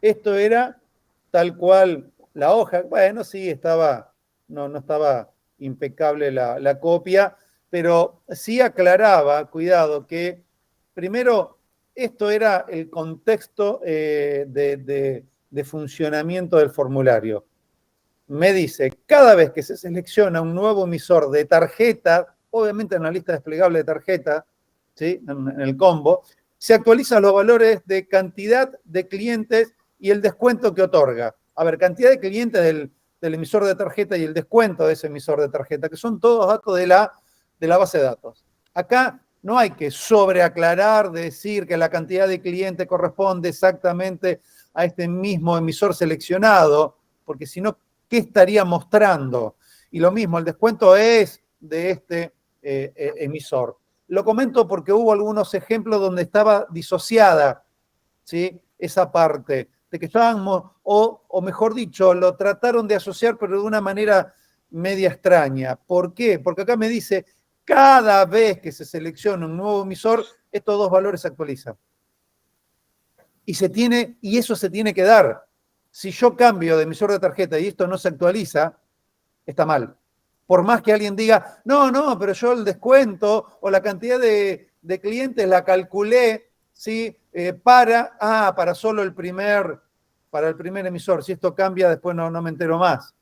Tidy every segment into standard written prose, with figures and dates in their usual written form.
Esto era tal cual la hoja. Bueno, sí, no estaba impecable la copia, pero sí aclaraba, cuidado, que primero esto era el contexto de funcionamiento del formulario. Me dice, cada vez que se selecciona un nuevo emisor de tarjeta, obviamente en la lista desplegable de tarjeta, ¿sí? En el combo, se actualizan los valores de cantidad de clientes y el descuento que otorga. A ver, cantidad de clientes del emisor de tarjeta y el descuento de ese emisor de tarjeta, que son todos datos de la base de datos. Acá no hay que sobreaclarar, decir que la cantidad de clientes corresponde exactamente a este mismo emisor seleccionado, porque si no, ¿qué estaría mostrando? Y lo mismo, el descuento es de este emisor. Lo comento porque hubo algunos ejemplos donde estaba disociada, ¿sí? Esa parte, de que estaban, o mejor dicho, lo trataron de asociar, pero de una manera media extraña. ¿Por qué? Porque acá me dice, cada vez que se selecciona un nuevo emisor, estos dos valores se actualizan. Y eso se tiene que dar. Si yo cambio de emisor de tarjeta y esto no se actualiza, está mal. Por más que alguien diga, no, pero yo el descuento o la cantidad de clientes la calculé, ¿sí? Para solo para el primer emisor. Si esto cambia, después no me entero más.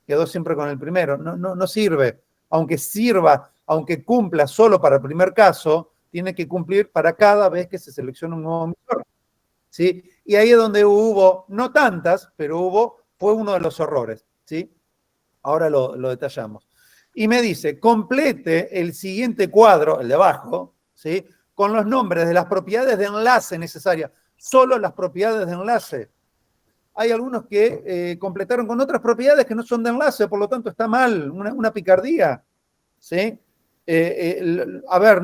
Quedó siempre con el primero. No sirve. Aunque sirva, aunque cumpla solo para el primer caso, tiene que cumplir para cada vez que se selecciona un nuevo emisor. ¿Sí? Y ahí es donde hubo, no tantas, pero fue uno de los errores, ¿sí? Ahora lo detallamos. Y me dice, complete el siguiente cuadro, el de abajo, ¿sí? Con los nombres de las propiedades de enlace necesarias, solo las propiedades de enlace. Hay algunos que completaron con otras propiedades que no son de enlace, por lo tanto está mal, una picardía, ¿sí? A ver,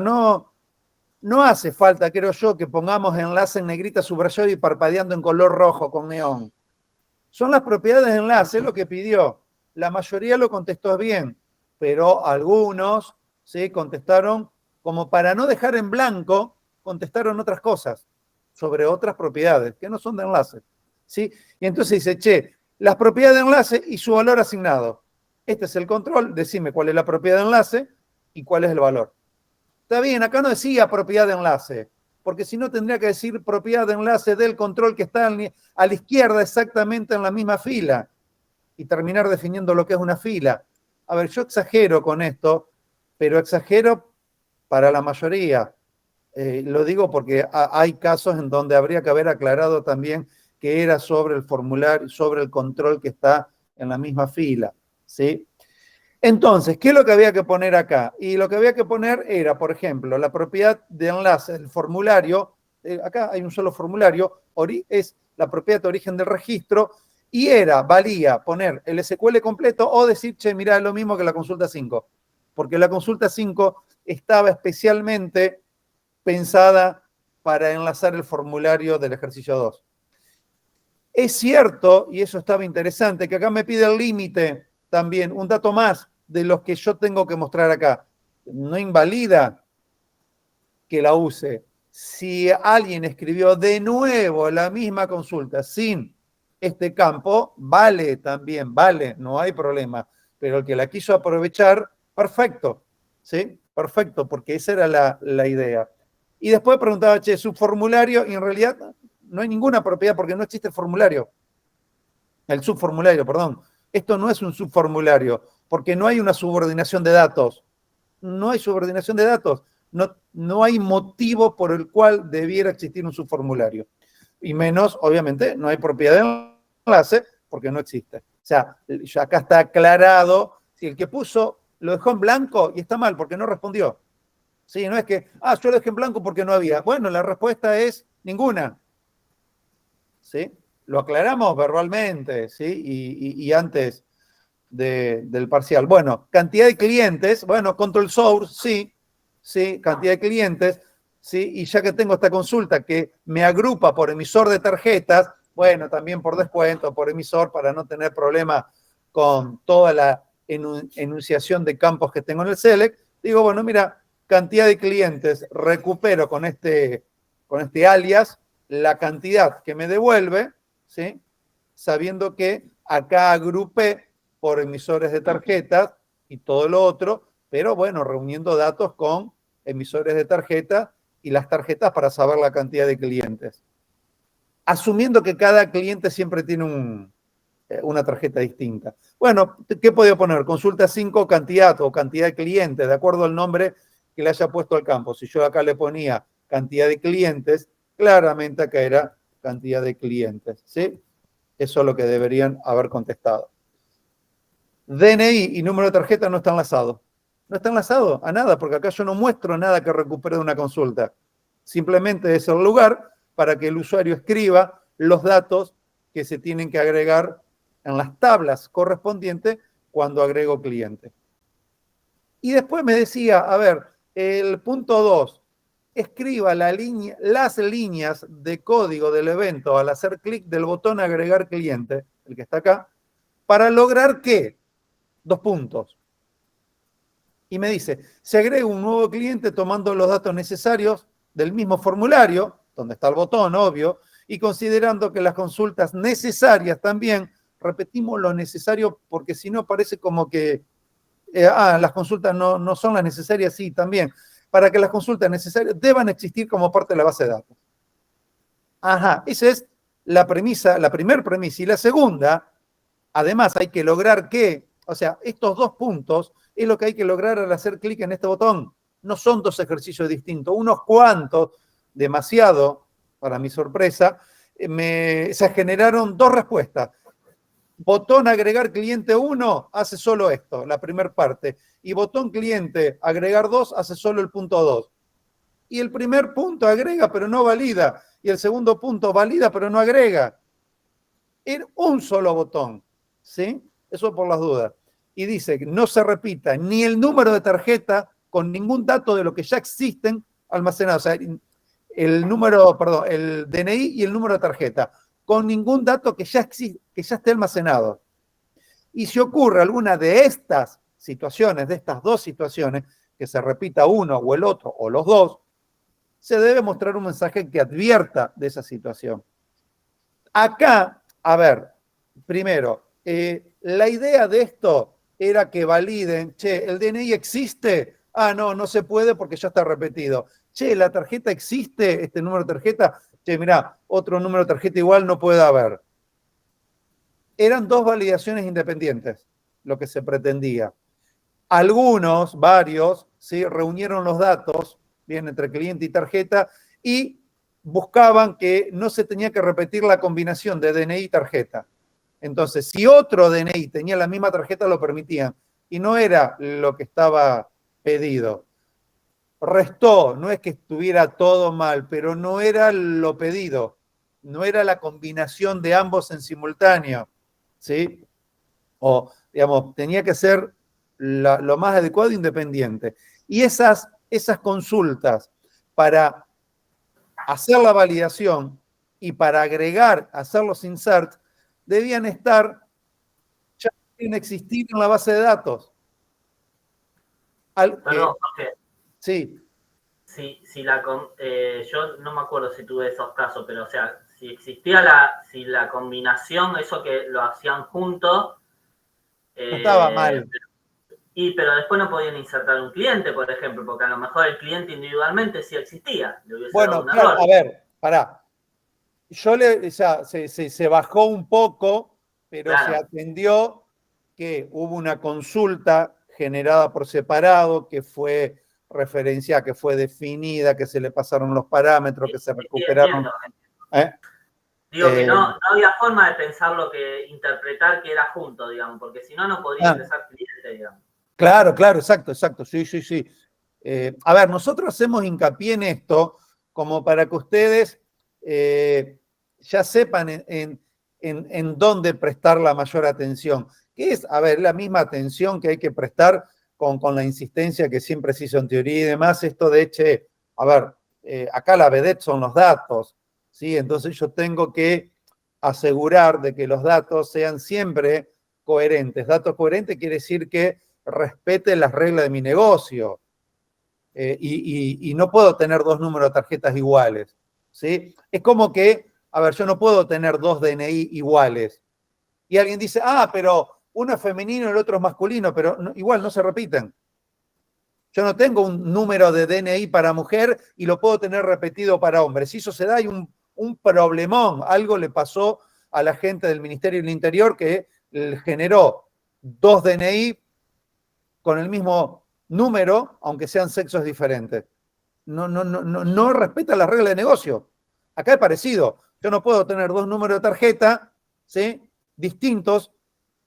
no hace falta, creo yo, que pongamos enlace en negrita subrayado y parpadeando en color rojo con neón. Son las propiedades de enlace lo que pidió. La mayoría lo contestó bien, pero algunos ¿sí? Contestaron como para no dejar en blanco, contestaron otras cosas sobre otras propiedades que no son de enlace. ¿Sí? Y entonces dice, che, las propiedades de enlace y su valor asignado. Este es el control, decime cuál es la propiedad de enlace y cuál es el valor. Está bien, acá no decía propiedad de enlace, porque si no tendría que decir propiedad de enlace del control que está a la izquierda exactamente en la misma fila y terminar definiendo lo que es una fila. A ver, yo exagero con esto, pero exagero para la mayoría. Lo digo porque hay casos en donde habría que haber aclarado también que era sobre el formulario, sobre el control que está en la misma fila, ¿sí? Entonces, ¿qué es lo que había que poner acá? Y lo que había que poner era, por ejemplo, la propiedad de enlace del formulario. Acá hay un solo formulario, es la propiedad de origen del registro, y valía poner el SQL completo o decir, che, mirá, es lo mismo que la consulta 5, porque la consulta 5 estaba especialmente pensada para enlazar el formulario del ejercicio 2. Es cierto, y eso estaba interesante, que acá me pide el límite también, un dato más de los que yo tengo que mostrar acá. No invalida que la use. Si alguien escribió de nuevo la misma consulta sin este campo, vale también, vale, no hay problema. Pero el que la quiso aprovechar, perfecto, ¿sí? Perfecto, porque esa era la idea. Y después preguntaba, che, su formulario, y en realidad no hay ninguna propiedad porque no existe el formulario. El subformulario, perdón. Esto no es un subformulario, porque no hay una subordinación de datos. No hay subordinación de datos. No hay motivo por el cual debiera existir un subformulario. Y menos, obviamente, no hay propiedad de enlace porque no existe. O sea, ya acá está aclarado. Si el que puso lo dejó en blanco y está mal porque no respondió. Sí, no es que, yo lo dejé en blanco porque no había. Bueno, la respuesta es ninguna. ¿Sí? Lo aclaramos verbalmente, ¿sí? Y antes del parcial. Bueno, cantidad de clientes, bueno, control source, sí, cantidad de clientes, sí, y ya que tengo esta consulta que me agrupa por emisor de tarjetas, bueno, también por descuento, por emisor, para no tener problema con toda la enunciación de campos que tengo en el select, digo, bueno, mira, cantidad de clientes, recupero con este alias la cantidad que me devuelve, ¿sí? Sabiendo que acá agrupé por emisores de tarjetas y todo lo otro, pero bueno, reuniendo datos con emisores de tarjeta y las tarjetas para saber la cantidad de clientes. Asumiendo que cada cliente siempre tiene una tarjeta distinta. Bueno, ¿qué podía poner? Consulta 5 cantidad o cantidad de clientes, de acuerdo al nombre que le haya puesto al campo. Si yo acá le ponía cantidad de clientes, claramente acá era cantidad de clientes, ¿sí? Eso es lo que deberían haber contestado. DNI y número de tarjeta no está enlazado. No está enlazado a nada, porque acá yo no muestro nada que recupere de una consulta. Simplemente es el lugar para que el usuario escriba los datos que se tienen que agregar en las tablas correspondientes cuando agrego cliente. Y después me decía, a ver, el punto 2, escriba las líneas de código del evento al hacer clic del botón agregar cliente, el que está acá, para lograr que, 2 puntos. Y me dice, se agrega un nuevo cliente tomando los datos necesarios del mismo formulario, donde está el botón, obvio, y considerando que las consultas necesarias también, repetimos lo necesario porque si no parece como que, las consultas no son las necesarias, sí, también, para que las consultas necesarias deban existir como parte de la base de datos. Ajá, esa es la premisa, la primera premisa. Y la segunda, además hay que lograr que, o sea, estos 2 puntos es lo que hay que lograr al hacer clic en este botón. No son 2 ejercicios distintos, unos cuantos, demasiado, para mi sorpresa, se generaron 2 respuestas. Botón agregar cliente 1 hace solo esto, la primera parte. Y botón cliente agregar 2 hace solo el punto 2. Y el primer punto agrega pero no valida. Y el segundo punto valida pero no agrega. En un solo botón. ¿Sí? Eso por las dudas. Y dice que no se repita ni el número de tarjeta con ningún dato de lo que ya existen almacenados. O sea, el número, perdón, el DNI y el número de tarjeta, con ningún dato que ya esté almacenado. Y si ocurre alguna de estas situaciones, de estas 2 situaciones, que se repita uno o el otro o los 2, se debe mostrar un mensaje que advierta de esa situación. Acá, a ver, primero, la idea de esto era que validen, che, ¿el DNI existe? Ah, no se puede porque ya está repetido. Che, ¿la tarjeta existe? ¿Este número de tarjeta? Che, mirá, otro número de tarjeta igual no puede haber. Eran 2 validaciones independientes, lo que se pretendía. Algunos, varios, ¿sí? Reunieron los datos, bien, entre cliente y tarjeta, y buscaban que no se tenía que repetir la combinación de DNI y tarjeta. Entonces, si otro DNI tenía la misma tarjeta, lo permitían. Y no era lo que estaba pedido. Restó, no es que estuviera todo mal, pero no era lo pedido. No era la combinación de ambos en simultáneo, ¿sí? O, digamos, tenía que ser lo más adecuado e independiente. Y esas consultas para hacer la validación y para agregar, hacer los inserts, debían estar, ya deben existir en la base de datos. Perdón, Jorge. Sí. Yo no me acuerdo si tuve esos casos, pero o sea, si existía si la combinación, eso que lo hacían juntos. No estaba mal. Pero después no podían insertar un cliente, por ejemplo, porque a lo mejor el cliente individualmente sí existía. Le hubiese dado un error. A ver, pará. Se bajó un poco, pero claro, se atendió que hubo una consulta generada por separado, que fue referenciada, que fue definida, que se le pasaron los parámetros, que se recuperaron. Digo que no había forma de pensarlo, que interpretar que era junto, digamos, porque si no, no podría ingresar cliente, digamos. Claro, exacto, sí. A ver, nosotros hacemos hincapié en esto como para que ustedes ya sepan en dónde prestar la mayor atención. Que es, a ver, la misma atención que hay que prestar con la insistencia que siempre se hizo en teoría y demás, esto de, che, a ver, acá la vedette son los datos, ¿sí? Entonces yo tengo que asegurar de que los datos sean siempre coherentes. Datos coherentes quiere decir que respete las reglas de mi negocio. Y no puedo tener 2 números de tarjetas iguales, ¿sí? Es como que A ver, yo no puedo tener dos DNI iguales. Y alguien dice, pero uno es femenino y el otro es masculino, pero igual no se repiten. Yo no tengo un número de DNI para mujer y lo puedo tener repetido para hombre. Si eso se da, hay un problemón. Algo le pasó a la gente del Ministerio del Interior que generó dos DNI con el mismo número, aunque sean sexos diferentes. No respeta las reglas de negocio. Acá es parecido. Yo no puedo tener dos números de tarjeta, ¿sí?, distintos,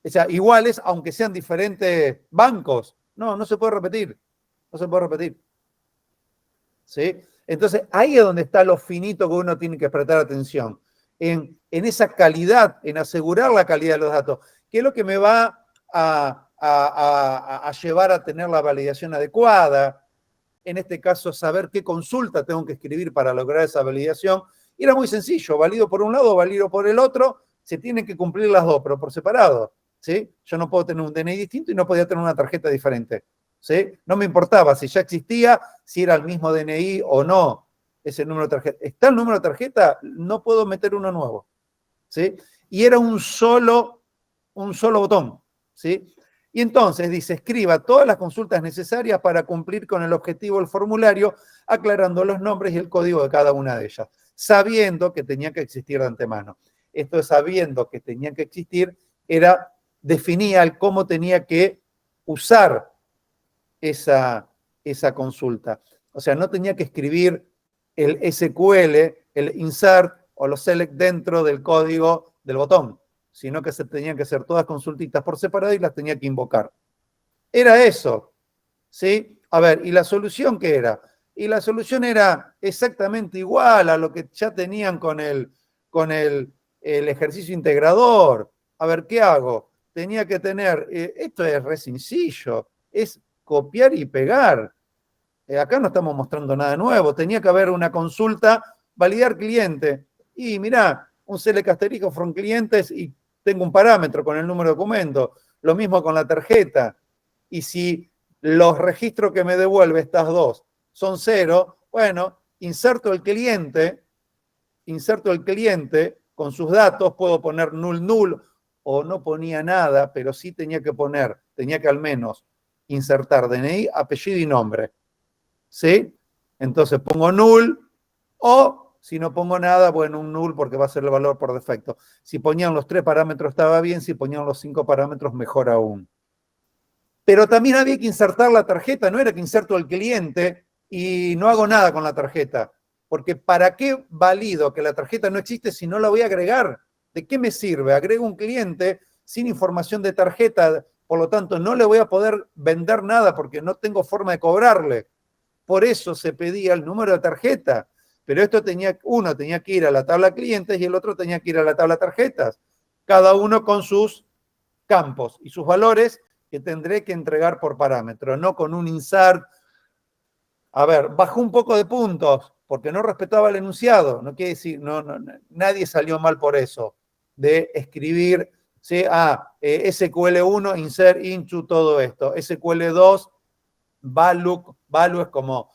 o sea, iguales, aunque sean diferentes bancos. No se puede repetir. No se puede repetir. ¿Sí? Entonces, ahí es donde está lo finito que uno tiene que prestar atención. En esa calidad, en asegurar la calidad de los datos, que es lo que me va a llevar a tener la validación adecuada. En este caso, saber qué consulta tengo que escribir para lograr esa validación. Y era muy sencillo, valido por un lado, valido por el otro, se tienen que cumplir las dos, pero por separado. ¿Sí? Yo no puedo tener un DNI distinto y no podía tener una tarjeta diferente. ¿Sí? No me importaba si ya existía, si era el mismo DNI o no, ese número de tarjeta. Está el número de tarjeta, no puedo meter uno nuevo. ¿Sí? Y era un solo botón. ¿Sí? Y entonces dice, escriba todas las consultas necesarias para cumplir con el objetivo del formulario, aclarando los nombres y el código de cada una de ellas, sabiendo que tenía que existir de antemano. Esto de sabiendo que tenía que existir, definía el cómo tenía que usar esa consulta. O sea, no tenía que escribir el SQL, el insert o los select dentro del código del botón, sino que se tenían que hacer todas consultitas por separado y las tenía que invocar. Era eso, ¿sí? A ver, ¿y la solución qué era? Y la solución era exactamente igual a lo que ya tenían con el ejercicio integrador. A ver, ¿qué hago? Tenía que tener, esto es re sencillo, es copiar y pegar. Acá no estamos mostrando nada nuevo. Tenía que haber una consulta, validar cliente. Y mirá, un select asterisco from clientes y tengo un parámetro con el número de documento. Lo mismo con la tarjeta. Y si los registros que me devuelve estas dos son 0, bueno, inserto el cliente con sus datos, puedo poner null o no ponía nada, pero sí tenía que al menos insertar DNI, apellido y nombre. ¿Sí? Entonces pongo null o si no pongo nada, bueno, un null porque va a ser el valor por defecto. Si ponían los 3 parámetros estaba bien, si ponían los 5 parámetros mejor aún. Pero también había que insertar la tarjeta, no era que inserto el cliente y no hago nada con la tarjeta. Porque ¿para qué valido que la tarjeta no existe si no la voy a agregar? ¿De qué me sirve? Agrego un cliente sin información de tarjeta, por lo tanto no le voy a poder vender nada porque no tengo forma de cobrarle. Por eso se pedía el número de tarjeta. Pero uno tenía que ir a la tabla clientes y el otro tenía que ir a la tabla tarjetas. Cada uno con sus campos y sus valores que tendré que entregar por parámetro, no con un insert. A ver, bajó un poco de puntos porque no respetaba el enunciado. No quiere decir, nadie salió mal por eso, de escribir, ¿sí? SQL1, insert, into, todo esto. SQL2, value es como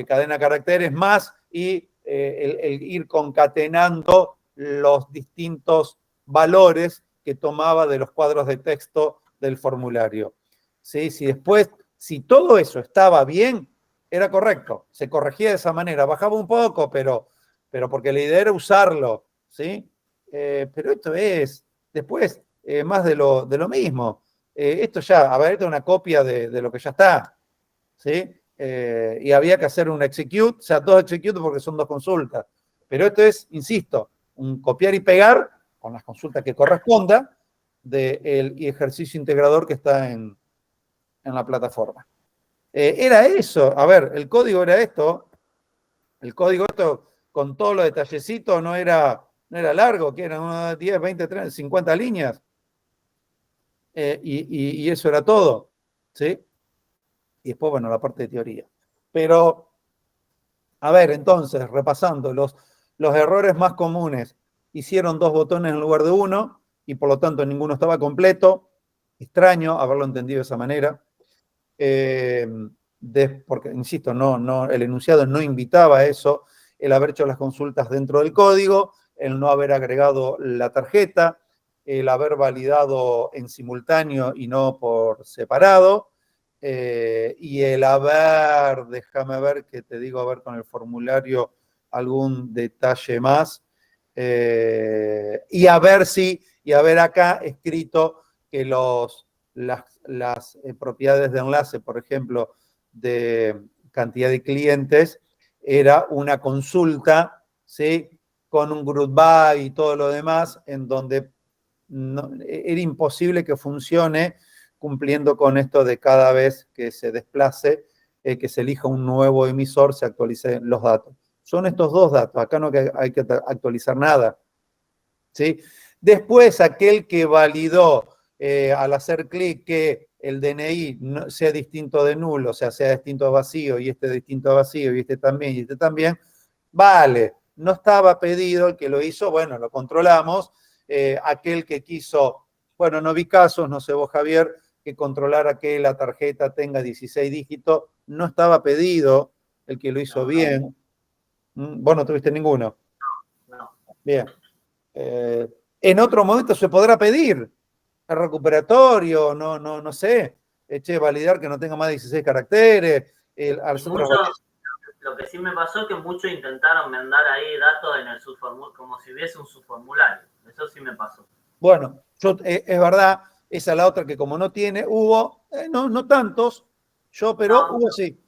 cadena de caracteres más y el ir concatenando los distintos valores que tomaba de los cuadros de texto del formulario. ¿Sí? Si todo eso estaba bien, era correcto, se corregía de esa manera, bajaba un poco, pero porque la idea era usarlo, ¿sí? Pero esto es, después, más de lo mismo. Esto ya, a ver, esto es una copia de lo que ya está, ¿sí? Y había que hacer un execute, o sea, dos execute porque son dos consultas. Pero esto es, insisto, un copiar y pegar con las consultas que corresponda del ejercicio integrador que está en la plataforma. Era eso, a ver, el código era esto, con todos los detallecitos no era largo, que eran unas 10, 20, 30, 50 líneas, y eso era todo, ¿sí? Y después, bueno, la parte de teoría. Pero, a ver, entonces, repasando, los errores más comunes, hicieron 2 botones en lugar de 1, y por lo tanto ninguno estaba completo, extraño haberlo entendido de esa manera. Porque, insisto, el enunciado no invitaba a eso, el haber hecho las consultas dentro del código el no haber agregado la tarjeta, el haber validado en simultáneo y no por separado, y el haber, déjame ver que te digo, a ver con el formulario algún detalle más, y haber acá escrito que las propiedades de enlace, por ejemplo, de cantidad de clientes, era una consulta, ¿sí? Con un group by y todo lo demás, en donde era imposible que funcione cumpliendo con esto de cada vez que se desplace, que se elija un nuevo emisor, se actualicen los datos. Son estos dos datos, acá no hay que actualizar nada, ¿sí? Después, aquel que validó al hacer clic que el DNI sea distinto de nulo, o sea, sea distinto a vacío, y este distinto a vacío, y este también, vale, no estaba pedido, el que lo hizo, bueno, lo controlamos, aquel que quiso, bueno, no vi casos, no sé vos, Javier, que controlara que la tarjeta tenga 16 dígitos, no estaba pedido, el que lo hizo bien. Vos no tuviste ninguno. No. Bien. En otro momento se podrá pedir el recuperatorio, no sé, validar que no tenga más de 16 caracteres. Lo que sí me pasó es que muchos intentaron mandar ahí datos en el subformulario, como si hubiese un subformulario. Eso sí me pasó. Bueno, es verdad, esa es la otra que como no tiene, hubo, no tantos, pero hubo sí.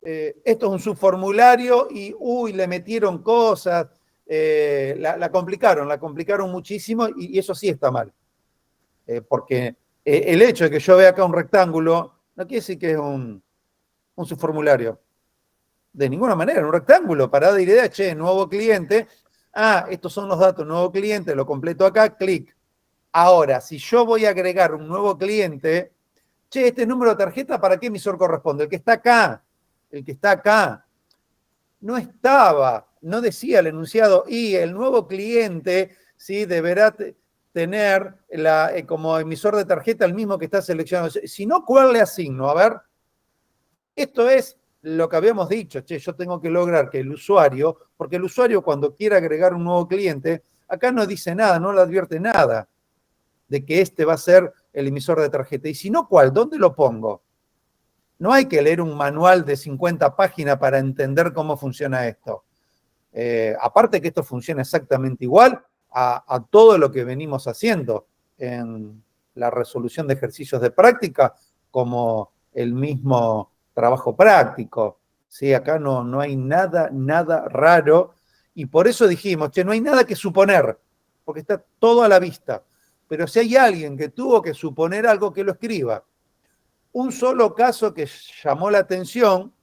Esto es un subformulario y, le metieron cosas, la complicaron muchísimo y eso sí está mal. Porque el hecho de que yo vea acá un rectángulo no quiere decir que es un subformulario. De ninguna manera, un rectángulo, parada de idea, nuevo cliente. Estos son los datos, nuevo cliente, lo completo acá, clic. Ahora, si yo voy a agregar un nuevo cliente, este número de tarjeta, ¿para qué emisor corresponde? El que está acá. No estaba, no decía el enunciado, y el nuevo cliente, ¿sí? Deberá tener como emisor de tarjeta el mismo que está seleccionado. Si no, ¿cuál le asigno? A ver, esto es lo que habíamos dicho, yo tengo que lograr que el usuario, porque el usuario cuando quiere agregar un nuevo cliente, acá no dice nada, no le advierte nada de que este va a ser el emisor de tarjeta. Y si no, ¿cuál? ¿Dónde lo pongo? No hay que leer un manual de 50 páginas para entender cómo funciona esto. Aparte que esto funciona exactamente igual a todo lo que venimos haciendo en la resolución de ejercicios de práctica, como el mismo trabajo práctico. ¿Sí? Acá no hay nada raro, y por eso dijimos, no hay nada que suponer, porque está todo a la vista. Pero si hay alguien que tuvo que suponer algo, que lo escriba. Un solo caso que llamó la atención,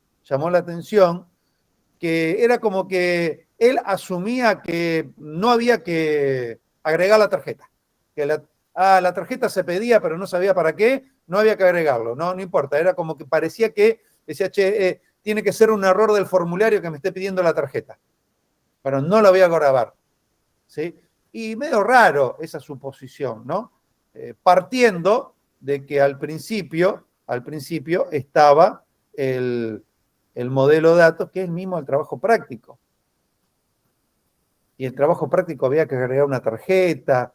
que era como que él asumía que no había que agregar la tarjeta. Que la tarjeta se pedía, pero no sabía para qué, no había que agregarlo, no importa. Era como que parecía que decía, tiene que ser un error del formulario que me esté pidiendo la tarjeta. Pero no lo voy a grabar. ¿Sí? Y medio raro esa suposición, ¿no? Partiendo de que al principio estaba el modelo de datos, que es el mismo del trabajo práctico. Y el trabajo práctico había que agregar una tarjeta.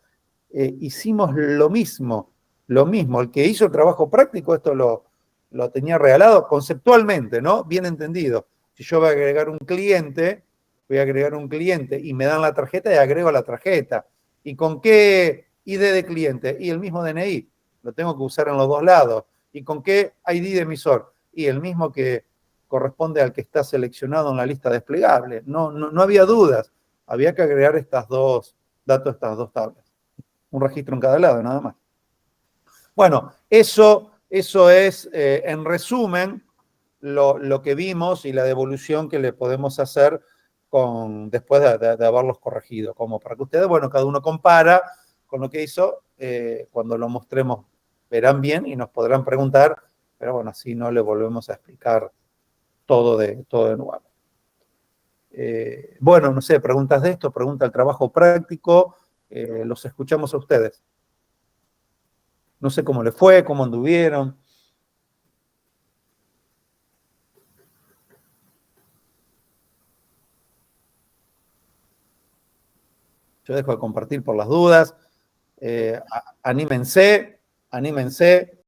Hicimos lo mismo. El que hizo el trabajo práctico, esto lo tenía regalado conceptualmente, ¿no? Bien entendido. Si yo voy a agregar un cliente y me dan la tarjeta y agrego la tarjeta. ¿Y con qué ID de cliente? Y el mismo DNI. Lo tengo que usar en los dos lados. ¿Y con qué ID de emisor? Y el mismo que corresponde al que está seleccionado en la lista desplegable. No había dudas. Había que agregar estas dos tablas. Un registro en cada lado, nada más. Bueno, eso es, en resumen, lo que vimos y la devolución que le podemos hacer después de haberlos corregido. Como para que ustedes, cada uno compara con lo que hizo. Cuando lo mostremos, verán bien y nos podrán preguntar, pero así no le volvemos a explicar todo de nuevo. No sé, preguntas de esto, pregunta del trabajo práctico, los escuchamos a ustedes. No sé cómo les fue, cómo anduvieron. yo dejo de compartir por las dudas. Anímense, anímense.